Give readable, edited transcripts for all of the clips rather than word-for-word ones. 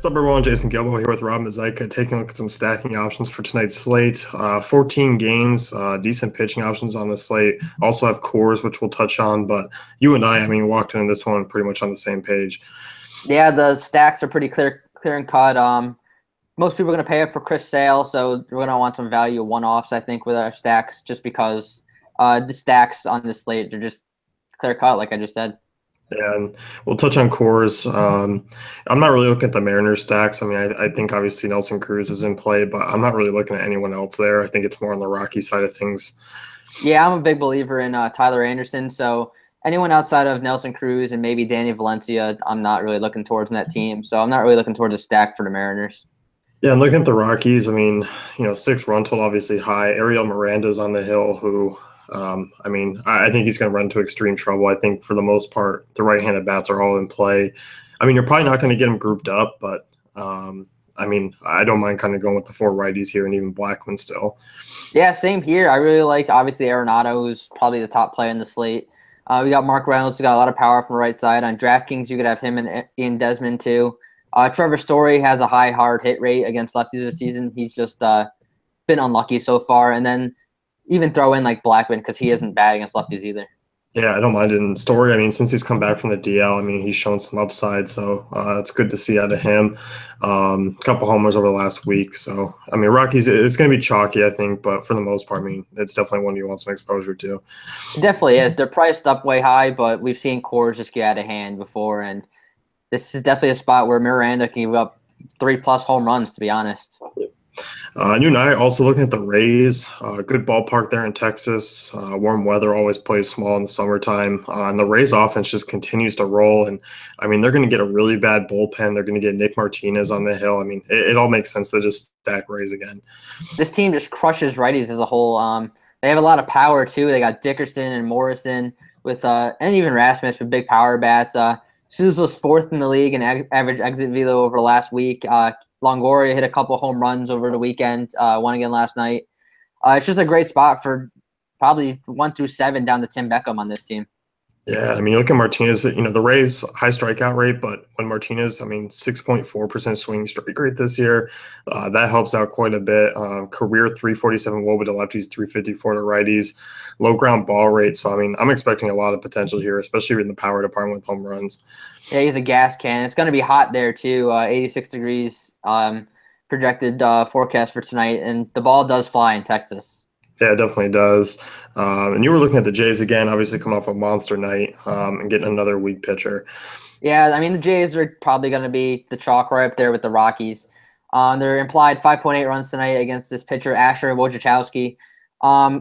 What's up, everyone? Jason Gilbo here with Rob Mazika, taking a look at some stacking options for tonight's slate. 14 games, decent pitching options on the slate. Also have cores, which we'll touch on. But you and I mean, walked into this one pretty much on the same page. Yeah, the stacks are pretty clear and cut. Most people are going to pay up for Chris Sale, so we're going to want some value one-offs, I think, with our stacks, just because the stacks on the slate are just clear cut, like I just said. Yeah, and we'll touch on cores. I'm not really looking at the Mariners stacks. I mean, I think obviously Nelson Cruz is in play, but I'm not really looking at anyone else there. I think it's more on the Rocky side of things. Yeah, I'm a big believer in Tyler Anderson, so anyone outside of Nelson Cruz and maybe Danny Valencia, I'm not really looking towards in that team. So I'm not really looking towards a stack for the Mariners. Yeah, and looking at the Rockies, I mean, 6 run total obviously high. Ariel Miranda's on the hill, who, I think he's going to run into extreme trouble. I think for the most part, the right-handed bats are all in play. I mean, you're probably not going to get them grouped up, but I don't mind kind of going with the 4 righties here and even Blackman still. Yeah, same here. I really like, obviously, Arenado, who's probably the top player in the slate. We got Mark Reynolds, who got a lot of power from the right side. On DraftKings, you could have him and Ian Desmond, too. Trevor Story has a high hard hit rate against lefties this season. He's just been unlucky so far. And then even throw in like Blackman because he isn't bad against lefties either. Yeah, I don't mind it in Story. I mean, since he's come back from the DL, I mean, he's shown some upside, so it's good to see out of him. A couple homers over the last week. So, I mean, Rockies, it's going to be chalky, I think, but for the most part, I mean, it's definitely one you want some exposure to. It definitely is. They're priced up way high, but we've seen cores just get out of hand before, and this is definitely a spot where Miranda can give up 3+ home runs, to be honest. You and I also looking at the Rays. Good ballpark there in Texas. Warm weather always plays small in the summertime. And the Rays offense just continues to roll. And, I mean, they're going to get a really bad bullpen. They're going to get Nick Martinez on the hill. I mean, it all makes sense to just stack Rays again. This team just crushes righties as a whole. They have a lot of power, too. They got Dickerson and Morrison with and even Rasmus with big power bats. Souza's 4th in the league in average exit velo over the last week. Longoria hit a couple home runs over the weekend, one again last night. It's just a great spot for probably 1 through 7 down to Tim Beckham on this team. Yeah, I mean, look at Martinez, the Rays high strikeout rate, but when Martinez, 6.4% swing strike rate this year, that helps out quite a bit. Career 347 WOBA to lefties, 354 to righties, low ground ball rate. So, I mean, I'm expecting a lot of potential here, especially in the power department with home runs. Yeah, he's a gas can. It's going to be hot there, too. 86 degrees projected forecast for tonight, and the ball does fly in Texas. Yeah, it definitely does. And you were looking at the Jays again, obviously coming off a monster night and getting another weak pitcher. Yeah, I mean, the Jays are probably going to be the chalk right up there with the Rockies. They're implied 5.8 runs tonight against this pitcher, Asher Wojciechowski.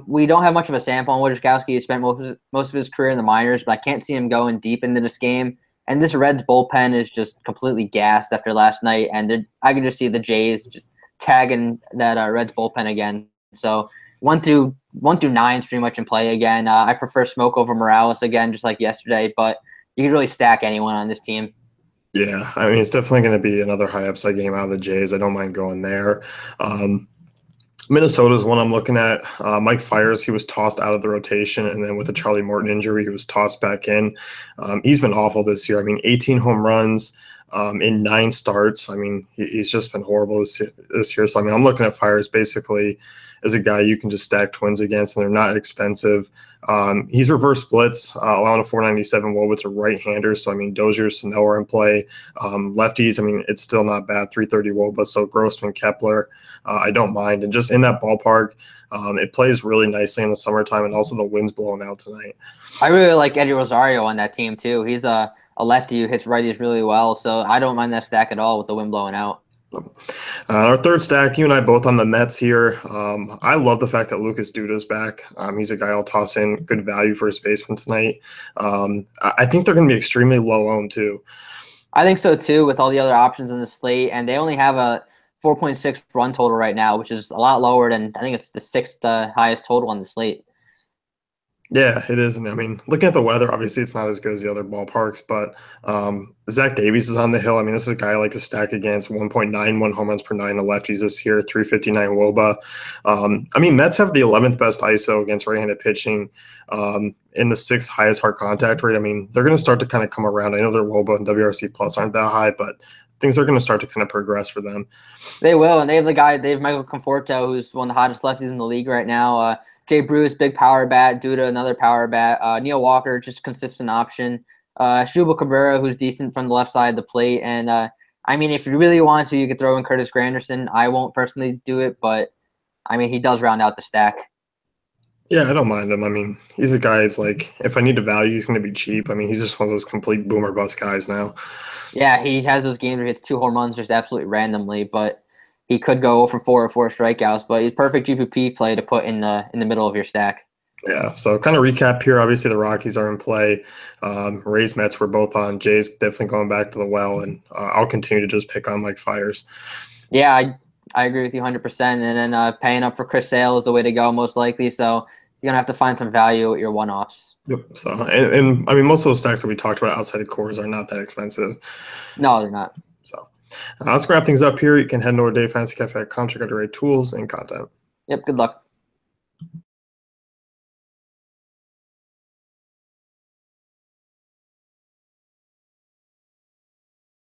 We don't have much of a sample on Wojciechowski. He spent most of his career in the minors, but I can't see him going deep into this game. And this Reds bullpen is just completely gassed after last night, and I can just see the Jays just tagging that Reds bullpen again. So 1 through 9 is pretty much in play again. I prefer Smoke over Morales again, just like yesterday, but you can really stack anyone on this team. Yeah, I mean, it's definitely going to be another high upside game out of the Jays. I don't mind going there. Minnesota is one I'm looking at. Mike Fiers, he was tossed out of the rotation, and then with the Charlie Morton injury, he was tossed back in. He's been awful this year. I mean, 18 home runs in 9 starts. I mean, he's just been horrible this year. So, I mean, I'm looking at Fiers basically as a guy you can just stack twins against, and they're not expensive. He's reverse splits, allowing a 497 WOBA to right-handers. So, I mean, Dozier, Sano are in play. Lefties, I mean, it's still not bad, 330 WOBA. So, Grossman, Kepler, I don't mind. And just in that ballpark, it plays really nicely in the summertime, and also the wind's blowing out tonight. I really like Eddie Rosario on that team, too. He's a lefty who hits righties really well, so I don't mind that stack at all with the wind blowing out. Our third stack, you and I both on the Mets here. I love the fact that Lucas Duda's back. He's a guy I'll toss in good value for his baseman tonight. I think they're going to be extremely low owned too. I think so too, with all the other options in the slate, and they only have a 4.6 run total right now, which is a lot lower than I think it's the 6th highest total on the slate. Yeah, it is. And I mean, looking at the weather, obviously it's not as good as the other ballparks, but Zach Davies is on the hill. I mean, this is a guy I like to stack against. 1.91 home runs per 9 to lefties this year, 359 WOBA. I mean, Mets have the 11th best ISO against right-handed pitching in the 6th highest hard contact rate. I mean, they're going to start to kind of come around. I know their WOBA and WRC plus aren't that high, but things are going to start to kind of progress for them. They will, and they have Michael Conforto, who's one of the hottest lefties in the league right now. Jay Bruce, big power bat. Duda, another power bat. Neil Walker, just consistent option. Shubal Cabrera, who's decent from the left side of the plate. And I mean, if you really want to, you could throw in Curtis Granderson. I won't personally do it, but I mean, he does round out the stack. Yeah, I don't mind him. I mean, he's a guy. It's like if I need a value, he's going to be cheap. I mean, he's just one of those complete boomer bust guys now. Yeah, he has those games where he hits 2 home runs just absolutely randomly, but he could go for 4 or 4 strikeouts. But he's perfect GPP play to put in the middle of your stack. Yeah, so kind of recap here. Obviously, the Rockies are in play. Rays, Mets were both on. Jay's definitely going back to the well, and I'll continue to just pick on Mike Fiers. Yeah, I agree with you 100%. And then paying up for Chris Sale is the way to go, most likely. So you're going to have to find some value with your one-offs. Yep. So, and I mean, most of those stacks that we talked about outside of cores are not that expensive. No, they're not. So let's wrap things up here. You can head over to DaveFantasyCafe.com, check out the right tools and content. Yep, good luck.